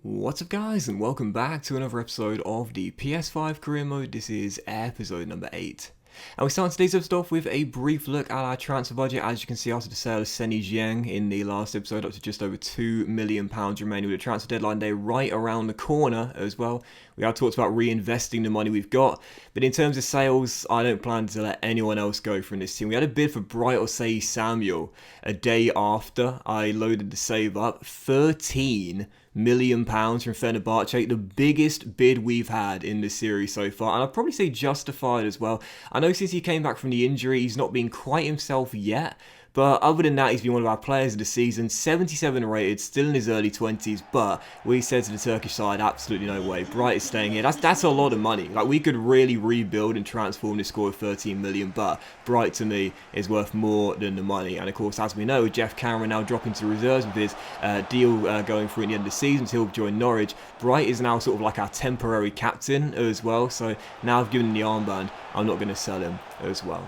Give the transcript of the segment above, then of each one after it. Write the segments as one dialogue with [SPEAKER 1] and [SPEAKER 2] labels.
[SPEAKER 1] What's up guys, and welcome back to another episode of the PS5 career mode. This is episode number 8. And we start today's episode off with a brief look at our transfer budget. As you can see, after the sale of Senny Jiang in the last episode, up to just over £2 million remaining, with a transfer deadline day right around the corner as well. We have talked about reinvesting the money we've got, but in terms of sales, I don't plan to let anyone else go from this team. We had a bid for Bright Osei Samuel a day after I loaded the save up. £13 million from Fenerbahce, the biggest bid we've had in this series so far, and I'd probably say justified as well. I know since he came back from the injury, he's not been quite himself yet, but other than that, he's been one of our players of the season. 77 rated, still in his early 20s, but we said to the Turkish side, absolutely no way. Bright is staying here. That's a lot of money. Like, we could really rebuild and transform this squad of 13 million, but Bright to me is worth more than the money. And of course, as we know, with Jeff Cameron now dropping to reserves with his deal going through at the end of the season, so he'll join Norwich. Bright is now sort of like our temporary captain as well, so now I've given him the armband, I'm not going to sell him as well.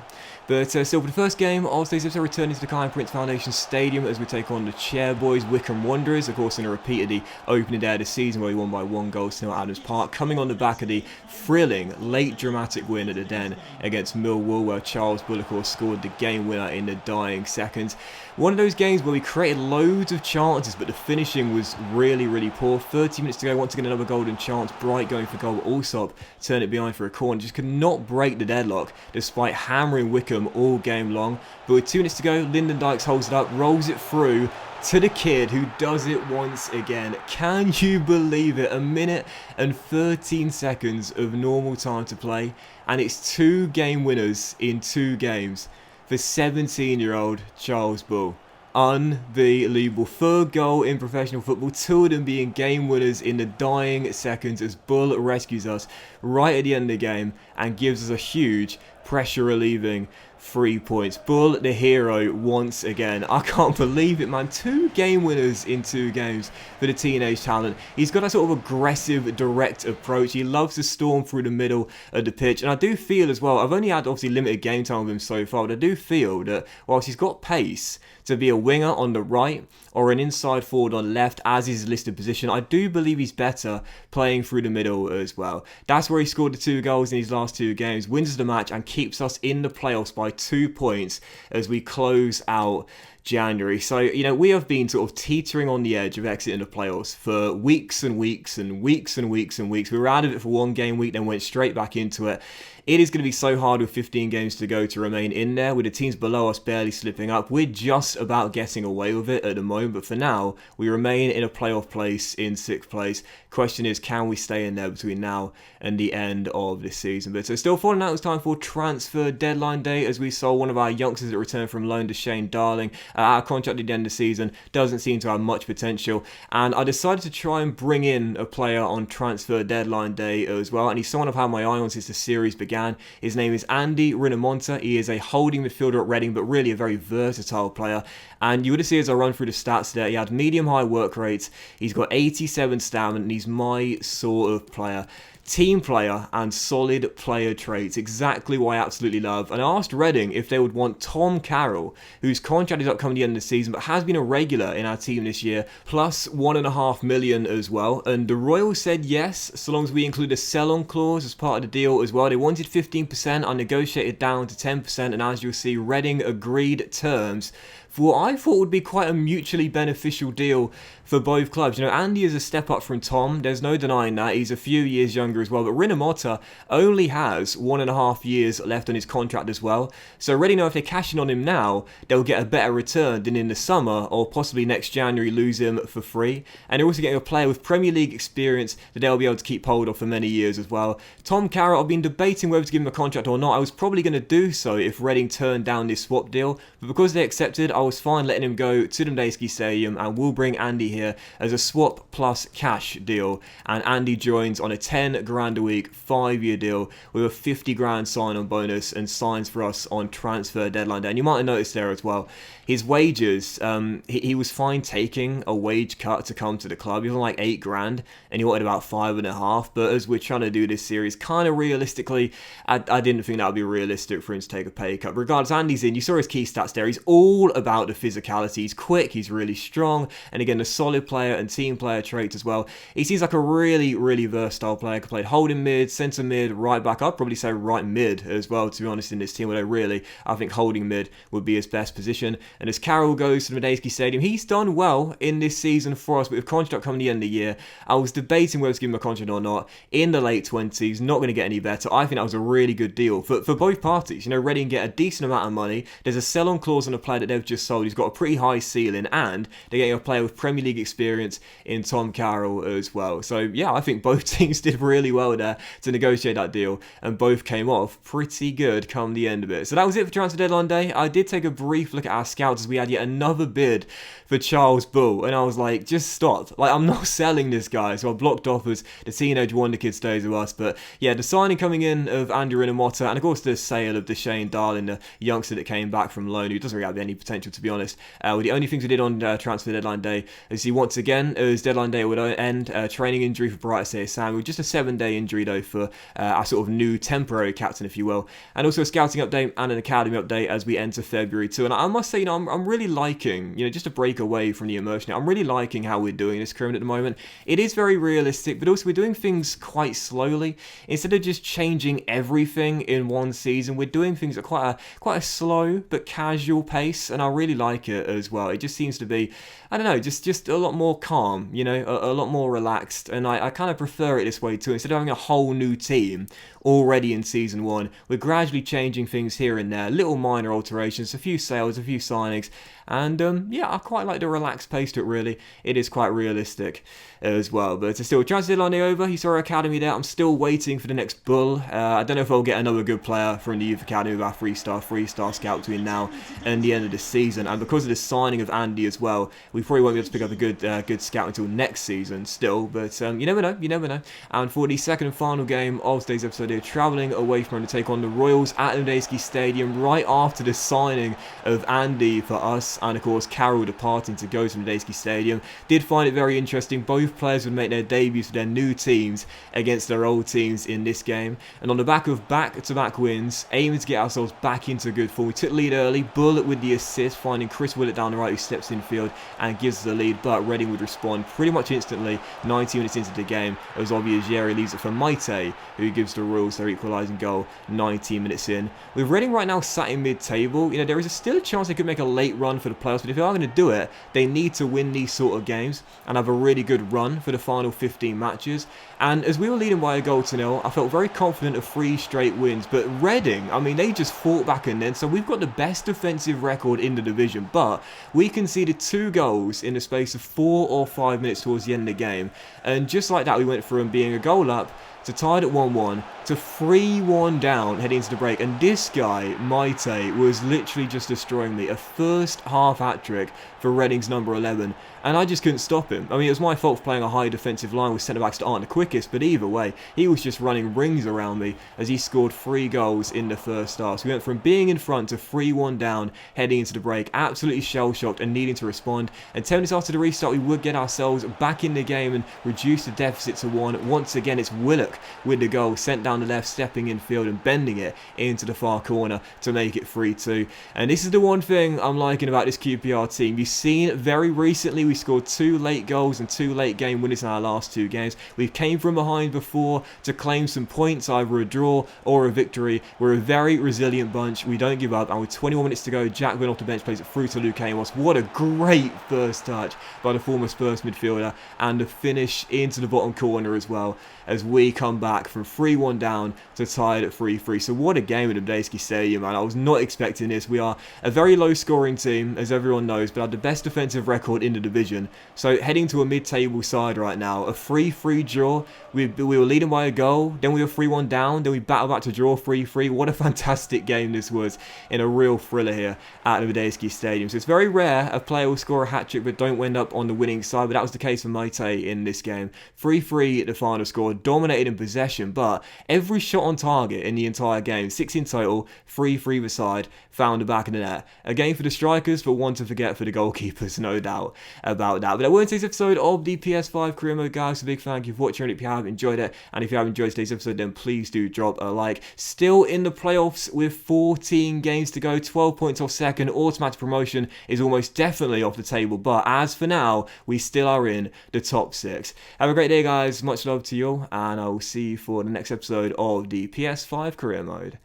[SPEAKER 1] But still, for the first game of today's episode, returning to the Kai Prince Foundation Stadium as we take on the Chairboys Wycombe Wanderers, of course in a repeat of the opening day of the season where we won by 1-0 at Adams Park, coming on the back of the thrilling late dramatic win at the Den against Millwall, where Charles Bull, of course, scored the game winner in the dying seconds. One of those games where we created loads of chances, but the finishing was really poor. 30 minutes to go, once again another golden chance. Bright going for goal, Allsop turned it behind for a corner, just could not break the deadlock despite hammering Wycombe all game long. But with 2 minutes to go, Lyndon Dykes holds it up, rolls it through to the kid who does it once again. Can you believe it? 1 minute and 13 seconds of normal time to play, and it's 2 game winners in 2 games for 17-year-old Charles Bull. Unbelievable. 3rd goal in professional football, 2 of them being game winners in the dying seconds as Bull rescues us right at the end of the game and gives us a huge pressure relieving 3 points. Bull, the hero, once again. I can't believe it, man. 2 game winners in 2 games for the teenage talent. He's got a sort of aggressive, direct approach. He loves to storm through the middle of the pitch. And I do feel as well, I've only had obviously limited game time with him so far, but I do feel that whilst he's got pace to be a winger on the right or an inside forward on the left as his listed position, I do believe he's better playing through the middle as well. That's where he scored the 2 goals in his last 2 games, wins the match and keeps us in the playoffs by 2 points as we close out January. So, you know, we have been sort of teetering on the edge of exiting the playoffs for weeks and weeks and weeks and weeks and weeks. We were out of it for 1 game week, then went straight back into it. It is going to be so hard with 15 games to go to remain in there, with the teams below us barely slipping up. We're just about getting away with it at the moment, but for now, we remain in a playoff place in 6th place. Question is, can we stay in there between now and the end of this season? But so still falling out, it's time for transfer deadline day as we saw one of our youngsters that returned from loan to Shane Darling. Our contract at the end of the season doesn't seem to have much potential, and I decided to try and bring in a player on transfer deadline day as well, and he's someone I've had my eye on since the series began. His name is Andy Rinamonta. He is a holding midfielder at Reading, but really a very versatile player. And you would have seen as I run through the stats there, he had medium-high work rates, he's got 87 stamina, and he's my sort of player. Team player and solid player traits, exactly what I absolutely love. And I asked Reading if they would want Tom Carroll, whose contract is upcoming at the end of the season, but has been a regular in our team this year, plus $1.5 million as well. And the Royals said yes, so long as we include a sell-on clause as part of the deal as well. They wanted 15%, I negotiated down to 10%, and as you'll see, Reading agreed terms for what I thought would be quite a mutually beneficial deal for both clubs. You know, Andy is a step up from Tom, there's no denying that. He's a few years younger as well, but Rinamonta only has 1.5 years left on his contract as well. So Reading know if they're cashing on him now, they'll get a better return than in the summer, or possibly next January lose him for free. And they're also getting a player with Premier League experience that they'll be able to keep hold of for many years as well. Tom Carroll, I've been debating whether to give him a contract or not. I was probably going to do so if Reading turned down this swap deal, but because they accepted, I was fine letting him go to the Medeski Stadium, and we'll bring Andy here as a swap plus cash deal. And Andy joins on a 10 grand a week 5-year deal with a 50 grand sign-on bonus and signs for us on transfer deadline day. And you might have noticed there as well, his wages, he was fine taking a wage cut to come to the club. He was on like 8 grand and he wanted about 5.5. But as we're trying to do this series, kind of realistically, I didn't think that would be realistic for him to take a pay cut. Regardless, Andy's in. You saw his key stats there. He's all about about the physicality. He's quick, he's really strong, and again, the solid player and team player traits as well. He seems like a really, really versatile player. Could play holding mid, centre mid, right back. I'd probably say right mid as well, to be honest, in this team, although really, I think holding mid would be his best position. And as Carroll goes to the Medeski Stadium, he's done well in this season for us, but with contract coming the end of the year, I was debating whether to give him a contract or not. In the late 20s, not going to get any better. I think that was a really good deal for both parties. You know, Reading get a decent amount of money. There's a sell-on clause on a player that they've just sold. He's got a pretty high ceiling, and they're getting a player with Premier League experience in Tom Carroll as well. So yeah, I think both teams did really well there to negotiate that deal, and both came off pretty good come the end of it. So that was it for transfer deadline day. I did take a brief look at our scouts as we had yet another bid for Charles Bull, and I was like, just stop. Like, I'm not selling this guy. So I blocked off as the teenage wonder kid stays with us. But yeah, the signing coming in of Andrew Inamotta, and of course the sale of Deshane Darling, the youngster that came back from loan, who doesn't really have any potential, to be honest. The only things we did on transfer deadline day is he once again, as deadline day would end, training injury for Bright Say Samuel, just a 7-day injury though for our sort of new temporary captain, if you will, and also a scouting update and an academy update as we enter February too. And I must say, you know, I'm really liking, you know, just to break away from the immersion, I'm really liking how we're doing this current at the moment. It is very realistic, but also we're doing things quite slowly. Instead of just changing everything in one season, we're doing things at quite a slow but casual pace, and I really like it as well. It just seems to be, I don't know, just a lot more calm, you know, a lot more relaxed, and I kind of prefer it this way too. Instead of having a whole new team already in season 1, we're gradually changing things here and there, little minor alterations, a few sales, a few signings, and yeah, I quite like the relaxed pace to it, really. It is quite realistic as well. But still, transfer deadline over. You saw our academy there. I'm still waiting for the next Bull. I don't know if I'll get another good player from the youth academy with our 3-star scout between now and the end of the season. And because of the signing of Andy as well, we probably won't be able to pick up a good scout until next season still. But you never know, you never know. And for the second and final game of today's episode, they're travelling away from home to take on the Royals at Medeski Stadium right after the signing of Andy for us, and of course Carroll departing to go to Medeski Stadium. Did find it very interesting. Both players would make their debuts for their new teams against their old teams in this game, and on the back of back-to-back wins, aiming to get ourselves back into good form. We took lead early, Bullet with the assist, finding Chris Willett down the right, who steps in field and gives us the lead, but Reading would respond pretty much instantly. 90 minutes into the game, it was obvious Jerry leaves it for Maite, who gives the Royals their equalising goal 19 minutes in. With Reading right now sat in mid-table, you know, there is still a chance they could make a late run for the playoffs, but if they are going to do it, they need to win these sort of games and have a really good run for the final 15 matches. And as we were leading by a goal to nil, I felt very confident of 3 straight wins. But Reading, I mean, they just fought back and then, so we've got the best defensive record in the division, but we conceded 2 goals in the space of 4 or 5 minutes towards the end of the game. And just like that, we went from being a goal up to tied at 1-1 to 3-1 down heading into the break. And this guy, Maite, was literally just destroying me. A first half hat-trick for Reading's number 11, and I just couldn't stop him. I mean, it was my fault for playing a high defensive line with centre-backs that aren't the quickest, but either way, he was just running rings around me as he scored 3 goals in the first half. So we went from being in front to 3-1 down heading into the break, absolutely shell-shocked and needing to respond. And 10 minutes after the restart, we would get ourselves back in the game and reduce the deficit to 1. Once again, it's Willock with the goal, sent down the left, stepping in field and bending it into the far corner to make it 3-2. And this is the one thing I'm liking about this QPR team. You've seen very recently we scored 2 late goals and 2 late game winners in our last 2 games. We've came from behind before to claim some points, either a draw or a victory. We're a very resilient bunch. We don't give up, and with 21 minutes to go, Jack went off the bench, plays it through to Luke Amos. What a great first touch by the former Spurs midfielder, and the finish into the bottom corner as well, as we come back from 3-1 down to tied at 3-3. So what a game at the Medeski Stadium, man. I was not expecting this. We are a very low scoring team, as everyone knows, but have the best defensive record in the division. So heading to a mid-table side right now, a 3-3 draw. We were leading by a goal, then we were 3-1 down, then we battled back to draw 3-3. What a fantastic game this was, in a real thriller here at the Medeski Stadium. So it's very rare a player will score a hat-trick hat-trick but don't end up on the winning side, but that was the case for Maite in this game. 3-3 the final score, dominated in possession, but every shot on target in the entire game, 6 in total, 3 either side, found the back of the net. A game for the strikers, but one to forget for the goalkeepers, no doubt about that. But that was today's episode of the PS5 career mode, guys. A big thank you for watching if you have enjoyed it, and if you have enjoyed today's episode, then please do drop a like. Still in the playoffs with 14 games to go, 12 points off second, automatic promotion is almost definitely off the table, but as for now, we still are in the top 6. Have a great day, guys. Much love to you all, and I will see you for the next episode of the PS5 career mode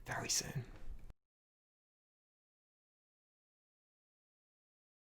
[SPEAKER 1] very soon.